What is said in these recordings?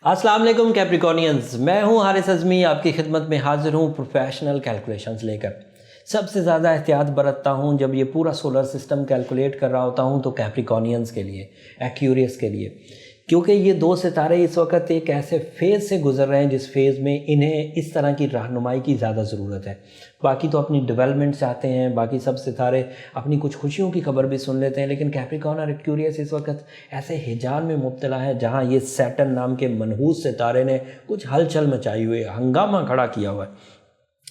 अस्सलाम वालेकुम कैप्रिकॉर्नियंस, मैं हूं हारिस अज़मी, आपकी खिदमत में हाजिर हूं प्रोफेशनल कैलकुलेशंस लेकर। सबसे ज़्यादा एहतियात बरतता हूं जब ये पूरा सोलर सिस्टम कैलकुलेट कर रहा होता हूं तो कैप्रिकॉर्नियंस के लिए, एक्यूरियस के लिए, क्योंकि ये दो सितारे इस वक्त एक ऐसे फेज़ से गुजर रहे हैं जिस फेज़ में इन्हें इस तरह की रहनुमाई की ज़्यादा ज़रूरत है। बाकी तो अपनी डेवलपमेंट चाहते हैं, बाकी सब सितारे अपनी कुछ खुशियों की खबर भी सुन लेते हैं, लेकिन कैप्रिकॉर्न और एक्यूरियस इस वक्त ऐसे हिजान में मुब्तला है जहाँ ये सैटर्न नाम के मनहूस सितारे ने कुछ हलचल मचाई हुई है, हंगामा खड़ा किया हुआ है।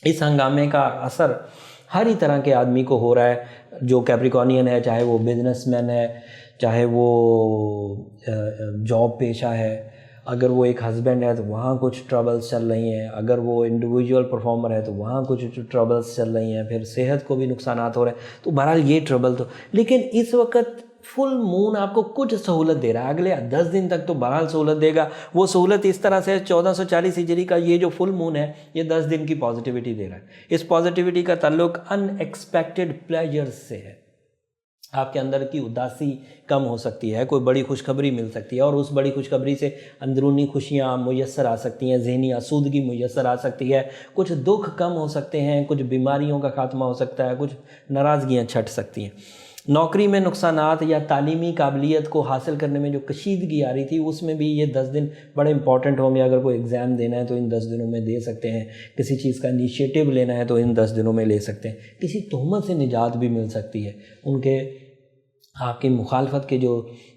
इस हंगामे का असर हर ही तरह के आदमी को हो रहा है, जो कैप्रिकॉर्नियन है, चाहे वो बिजनेसमैन है, चाहे वो जॉब पेशा है, अगर वो एक हस्बैंड है तो वहाँ कुछ ट्रबल्स चल रही हैं, अगर वो इंडिविजुअल परफॉर्मर है तो वहाँ कुछ ट्रबल्स चल रही हैं, फिर सेहत को भी नुकसानात हो रहे हैं। तो बहरहाल ये ट्रबल तो, लेकिन इस वक्त फुल मून आपको कुछ सहूलत दे रहा है, अगले 10 दिन तक तो बहरहाल सहूलत देगा। वो सहूलत इस तरह से 1440 हिजरी का ये जो फुल मून है ये 10 दिन की पॉजिटिविटी दे रहा है। इस पॉजिटिविटी का ताल्लुक अनएक्सपेक्टेड प्लेजर्स से है। आपके अंदर की उदासी कम हो सकती है, कोई बड़ी खुशखबरी मिल सकती है और उस बड़ी खुशखबरी से अंदरूनी खुशियाँ मुयस्सर आ सकती हैं, ज़हनी आसूदगी मुयस्सर आ सकती है, कुछ दुख कम हो सकते हैं, कुछ बीमारियों का खात्मा हो सकता है, कुछ नाराज़गियाँ छट सकती हैं। नौकरी में नुकसानात या तालीमी काबिलियत को हासिल करने में जो कशीदगी आ रही थी उसमें भी ये 10 दिन बड़े इंपॉर्टेंट होंगे। अगर कोई एग्ज़ाम देना है तो इन 10 दिनों में दे सकते हैं, किसी चीज़ का इनिशिएटिव लेना है तो इन 10 दिनों में ले सकते हैं, किसी तहमत से निजात भी मिल सकती है। उनके आपकी मुखालफत के जो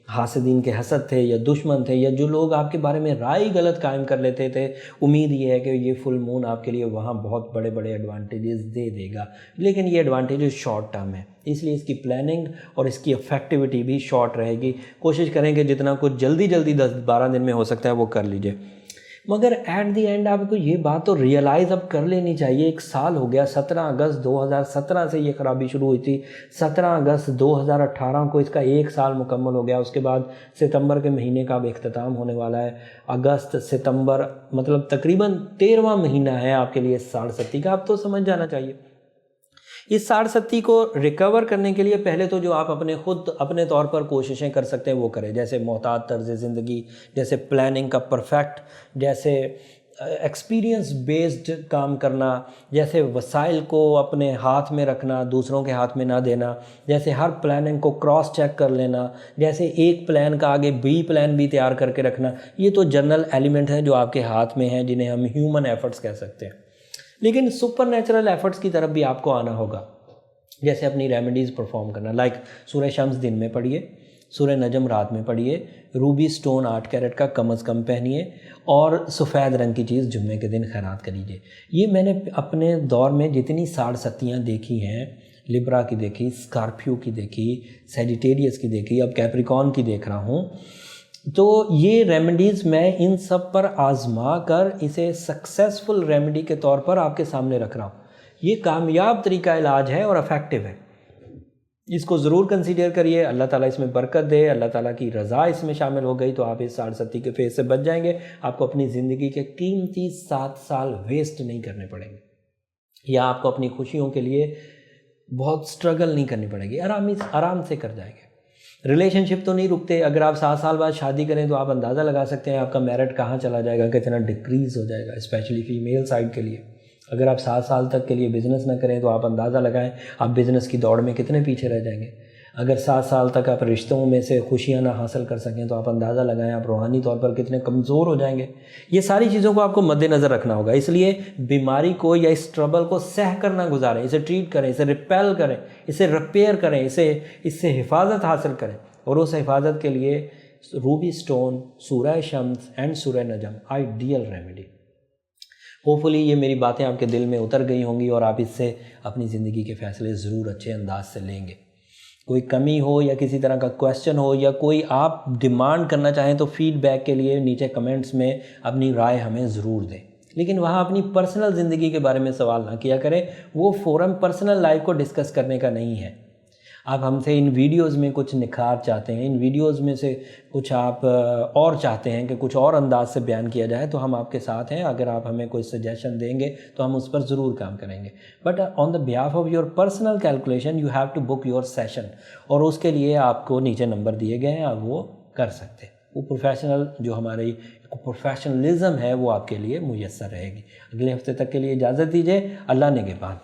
हासिदीन के हसद थे या दुश्मन थे या जो लोग आपके बारे में राय गलत कायम कर लेते थे, उम्मीद ये है कि ये फुल मून आपके लिए वहाँ बहुत बड़े बड़े एडवांटेजेस दे देगा, लेकिन ये एडवांटेजेस शॉर्ट टर्म है, इसलिए इसकी प्लानिंग और इसकी इफेक्टिविटी भी शॉर्ट रहेगी। कोशिश करें कि जितना कुछ जल्दी 10-12 दिन में हो सकता है वो कर लीजिए, मगर एट दी एंड आपको ये बात तो रियलाइज़ अब कर लेनी चाहिए। 1 साल हो गया, 17 अगस्त 2017 से ये खराबी शुरू हुई थी, 17 अगस्त 2018 को इसका 1 साल मुकम्मल हो गया। उसके बाद सितंबर के महीने का अब इख्तिताम होने वाला है। अगस्त सितंबर मतलब तकरीबन 13वां महीना है आपके लिए साढ़-सत्ती का। अब तो समझ जाना चाहिए इस साढ़-सत्ती को रिकवर करने के लिए पहले तो जो आप अपने तौर पर कोशिशें कर सकते हैं वो करें, जैसे मोहतात तर्ज़ ज़िंदगी, जैसे प्लानिंग का परफेक्ट, जैसे एक्सपीरियंस बेस्ड काम करना, जैसे वसाइल को अपने हाथ में रखना, दूसरों के हाथ में ना देना, जैसे हर प्लानिंग को क्रॉस चेक कर लेना, जैसे एक प्लान का आगे बी प्लान भी तैयार करके रखना। ये तो जनरल एलिमेंट हैं जो आपके हाथ में हैं, जिन्हें हम ह्यूमन एफर्ट्स कह सकते हैं। लेकिन सुपर नेचुरल एफर्ट्स की तरफ भी आपको आना होगा, जैसे अपनी रेमेडीज़ परफॉर्म करना, लाइक सूरह शम्स दिन में पढ़िए, सूरह नजम रात में पढ़िए, रूबी स्टोन 8 कैरेट का कम अज़ कम पहनिए और सफ़ेद रंग की चीज़ जुम्मे के दिन खैरात करिए। ये मैंने अपने दौर में जितनी साढ़-सत्तियाँ देखी हैं, लिब्रा की देखी, स्कॉर्पियो की देखी, सैजिटेरियस की देखी, अब कैप्रिकॉर्न की देख रहा हूँ, तो ये रेमेडीज़ मैं इन सब पर आज़मा कर इसे सक्सेसफुल रेमेडी के तौर पर आपके सामने रख रहा हूँ। ये कामयाब तरीका इलाज है और इफ़ेक्टिव है, इसको ज़रूर कंसीडर करिए। अल्लाह ताला इसमें बरकत दे, अल्लाह ताला की रज़ा इसमें शामिल हो गई तो आप इस साढ़-सत्ती के फेज़ से बच जाएंगे। आपको अपनी ज़िंदगी के कीमती 7 साल वेस्ट नहीं करने पड़ेंगे, या आपको अपनी खुशियों के लिए बहुत स्ट्रगल नहीं करनी पड़ेगी, आराम से कर जाएंगे। रिलेशनशिप तो नहीं रुकते, अगर आप 7 साल बाद शादी करें तो आप अंदाज़ा लगा सकते हैं आपका मेरिट कहाँ चला जाएगा, कितना डिक्रीज़ हो जाएगा, स्पेशली फीमेल साइड के लिए। अगर आप 7 साल तक के लिए बिज़नेस ना करें तो आप अंदाज़ा लगाएं आप बिज़नेस की दौड़ में कितने पीछे रह जाएंगे। अगर 7 साल तक आप रिश्तों में से खुशियाँ ना हासिल कर सकें तो आप अंदाज़ा लगाएं आप रूहानी तौर पर कितने कमज़ोर हो जाएंगे। ये सारी चीज़ों को आपको मद्देनज़र रखना होगा, इसलिए बीमारी को या इस ट्रबल को सह कर ना गुजारें, इसे ट्रीट करें, इसे रिपेल करें, इसे रिपेयर करें, इससे हिफाजत हासिल करें। और उस हिफाजत के लिए रूबी स्टोन, सूरह शम्स एंड सूरह नजम आइडियल रेमेडी। होपफुली ये मेरी बातें आपके दिल में उतर गई होंगी और आप इससे अपनी ज़िंदगी के फ़ैसले ज़रूर अच्छे अंदाज से लेंगे। कोई कमी हो या किसी तरह का क्वेश्चन हो या कोई आप डिमांड करना चाहें तो फीडबैक के लिए नीचे कमेंट्स में अपनी राय हमें ज़रूर दें, लेकिन वहाँ अपनी पर्सनल ज़िंदगी के बारे में सवाल ना किया करें। वो फोरम पर्सनल लाइफ को डिस्कस करने का नहीं है। आप हमसे इन वीडियोस में कुछ निखार चाहते हैं, इन वीडियोस में से कुछ आप और चाहते हैं कि कुछ और अंदाज से बयान किया जाए, तो हम आपके साथ हैं। अगर आप हमें कोई सजेशन देंगे तो हम उस पर ज़रूर काम करेंगे। But on the behalf of your personal calculation you have to book your session, और उसके लिए आपको नीचे नंबर दिए गए हैं, आप वो कर सकते हैं। वो प्रोफेशनल जो हमारी प्रोफेशनलिज्म है वो आपके लिए मुयस्सर रहेगी। अगले हफ्ते तक के लिए इजाज़त दीजिए। अल्लाह निगहबान।